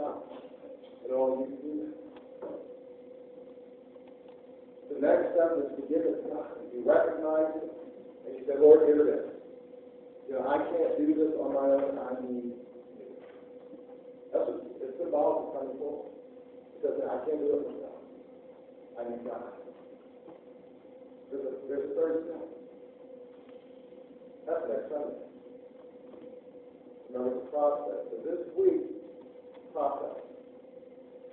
God. And all you can do that. The next step is to give it to God. You recognize it, and you say, Lord, here it is. I can't do this on my own. I need you. That's what it's symbolic of coming forward. Because I can't do it myself. I need God. There's a third step. That's next Sunday. Remember the process. So this week, process.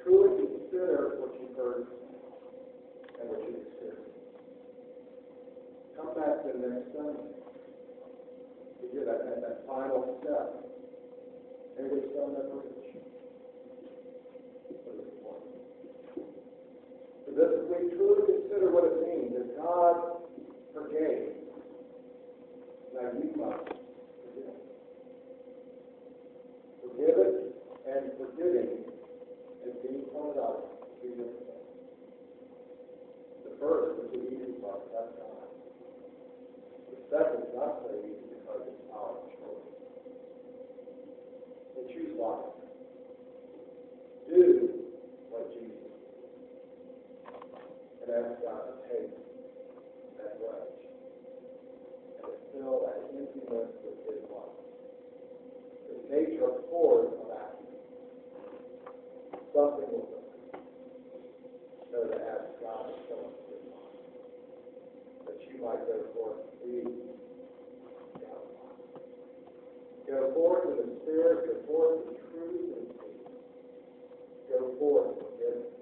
Truly consider what you've heard and what you've experienced. Come back to the next Sunday to get that final step. Everybody's done that bridge. So this week, truly consider what it means that God forgave. Now you must forgive. Forgive it and forgiving is being pointed out to be different things. The first is the easy part, that's God. The second is not so easy because it's our choice. And choose life. Do what Jesus did. And ask God to take that grudge and to fill that emptiness with His love. The nature abhors of action. Something will come. So to ask God to fill us with His love. That you might go forth free. Go forth in the Spirit, go forth in truth and peace. Go forth in forgiveness,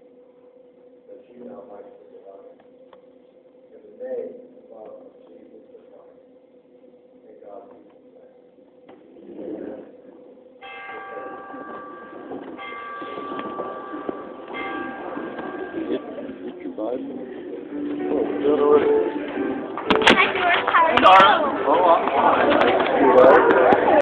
that you now might forgive others. In the name and love of Jesus the Christ, may God be blessed. Amen. Oh, we're doing already. Hi, George. How are you? Oh, I'm fine.